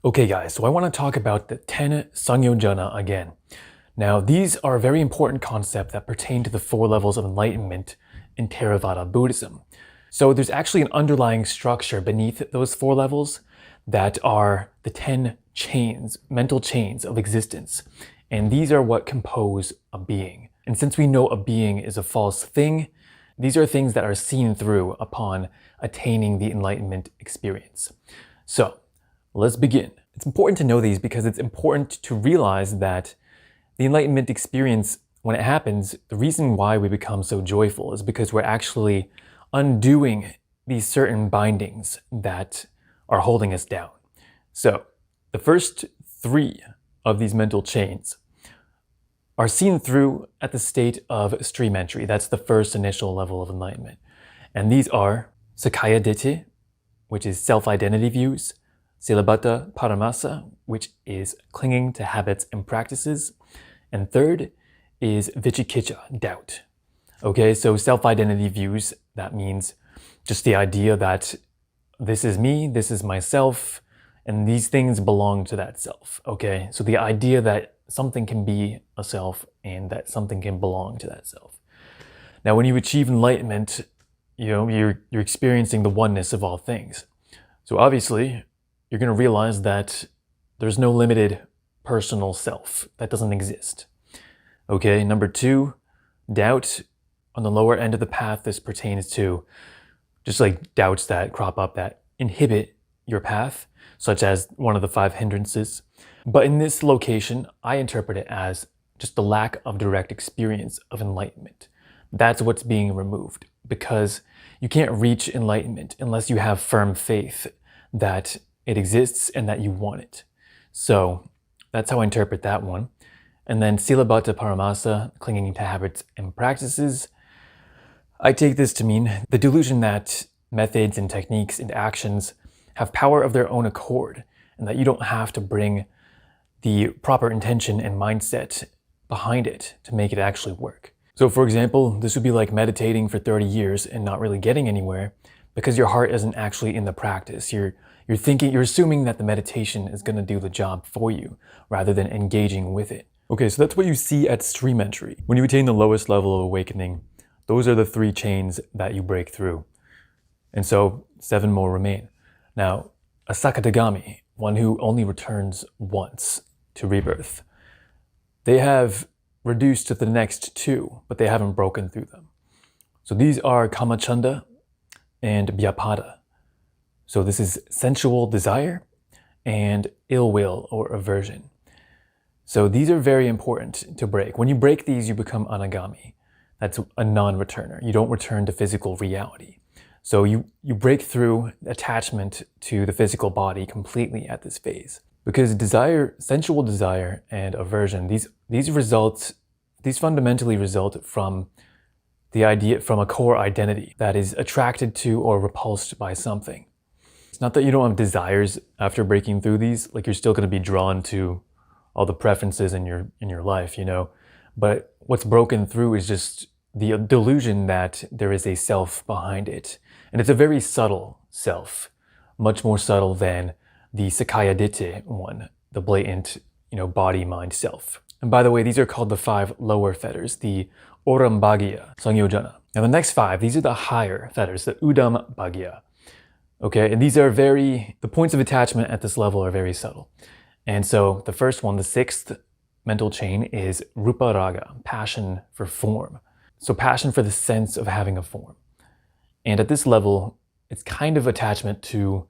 Okay guys, so I want to talk about the 10 Samyojana again. Now these are a very important concept that pertain to the 4 levels of enlightenment in Theravada Buddhism. So there's actually an underlying structure beneath those 4 levels that are the 10 chains, mental chains of existence. And these are what compose a being. And since we know a being is a false thing, these are things that are seen through upon attaining the enlightenment experience. So let's begin. It's important to know these because it's important to realize that the enlightenment experience, when it happens, the reason why we become so joyful is because we're actually undoing these certain bindings that are holding us down. So the first 3 of these mental chains are seen through at the state of stream entry. That's the first initial level of enlightenment. And these are Sakkaya Ditthi, which is self-identity views, Silabbata Paramasa, which is clinging to habits and practices. And third is Vicikiccha, doubt. Okay, so self-identity views, that means just the idea that this is me, this is myself, and these things belong to that self. Okay, so the idea that something can be a self and that something can belong to that self. Now, when you achieve enlightenment, you're experiencing the oneness of all things. So obviously, you're going to realize that there's no limited personal self. That doesn't exist. Okay, number 2, doubt. On the lower end of the path, this pertains to just like doubts that crop up that inhibit your path, such as one of the 5 hindrances. But in this location, I interpret it as just the lack of direct experience of enlightenment. That's what's being removed, because you can't reach enlightenment unless you have firm faith that it exists and that you want it. So that's how I interpret that one. And then Silabbata Paramasa, clinging to habits and practices. I take this to mean the delusion that methods and techniques and actions have power of their own accord, and that you don't have to bring the proper intention and mindset behind it to make it actually work. So for example, this would be like meditating for 30 years and not really getting anywhere because your heart isn't actually in the practice. You're assuming that the meditation is going to do the job for you rather than engaging with it. Okay, so that's what you see at stream entry. When you attain the lowest level of awakening, those are the 3 chains that you break through. And so 7 more remain. Now, a Sakadagami, one who only returns once to rebirth, they have reduced to the next 2, but they haven't broken through them. So these are Kamachanda and Vyapada. So this is sensual desire and ill will or aversion. So these are very important to break. When you break these, you become anagami. That's a non-returner. You don't return to physical reality. So you break through attachment to the physical body completely at this phase. Because desire, sensual desire and aversion, these fundamentally result from the idea, from a core identity that is attracted to or repulsed by something. It's not that you don't have desires after breaking through these, like you're still going to be drawn to all the preferences in your life, but what's broken through is just the delusion that there is a self behind it. And it's a very subtle self, much more subtle than the Sakkaya Ditthi one, the blatant, body, mind, self. And by the way, these are called the 5 lower fetters, the Oram Bhagya, Samyojana. Now the next 5, these are the higher fetters, the Udam Bhagya. Okay, and these are the points of attachment at this level are very subtle. And so the first one, the 6th mental chain, is Rupa Raga, passion for form. So passion for the sense of having a form. And at this level, it's kind of attachment to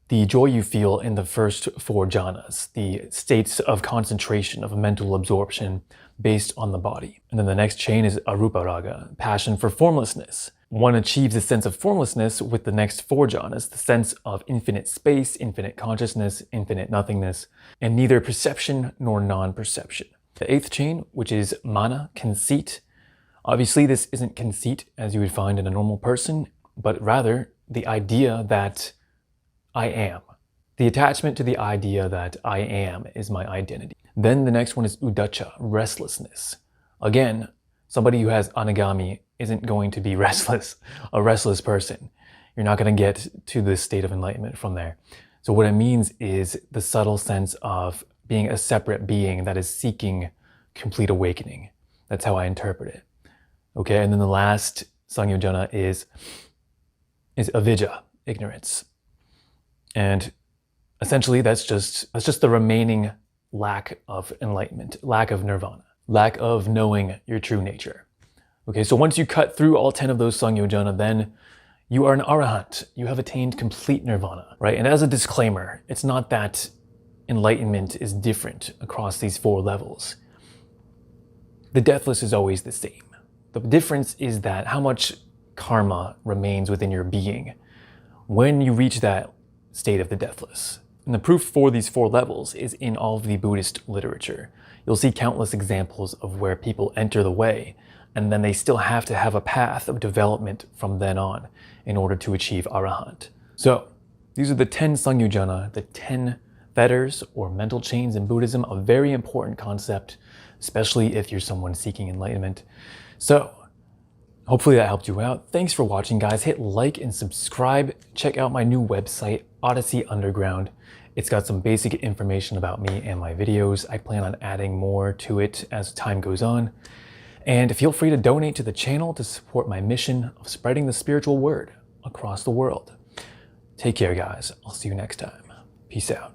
the joy you feel in the first 4 jhanas, the states of concentration, of mental absorption based on the body. And then the next chain is Arupa Raga, passion for formlessness. One achieves a sense of formlessness with the next 4 jhanas, the sense of infinite space, infinite consciousness, infinite nothingness, and neither perception nor non-perception. The 8th chain, which is Mana, conceit. Obviously, this isn't conceit as you would find in a normal person, but rather the idea that I am. The attachment to the idea that I am is my identity. Then the next one is Uddhacca, restlessness. Again, somebody who has anagami isn't going to be restless, a restless person. You're not going to get to this state of enlightenment from there. So what it means is the subtle sense of being a separate being that is seeking complete awakening. That's how I interpret it. Okay, and then the last Samyojana is avidya, ignorance. And essentially that's just the remaining lack of enlightenment, lack of nirvana, lack of knowing your true nature. Okay, so once you cut through all 10 of those Samyojana, then you are an arahant. You have attained complete nirvana, right? And as a disclaimer, it's not that enlightenment is different across these 4 levels. The deathless is always the same. The difference is that how much karma remains within your being when you reach that state of the deathless. And the proof for these 4 levels is in all of the Buddhist literature. You'll see countless examples of where people enter the way, and then they still have to have a path of development from then on in order to achieve arahant. So these are the 10 Samyojana, the 10 fetters or mental chains in Buddhism, a very important concept, especially if you're someone seeking enlightenment. So hopefully that helped you out. Thanks for watching, guys. Hit like and subscribe. Check out my new website, Odyssey Underground. It's got some basic information about me and my videos. I plan on adding more to it as time goes on. And feel free to donate to the channel to support my mission of spreading the spiritual word across the world. Take care, guys. I'll see you next time. Peace out.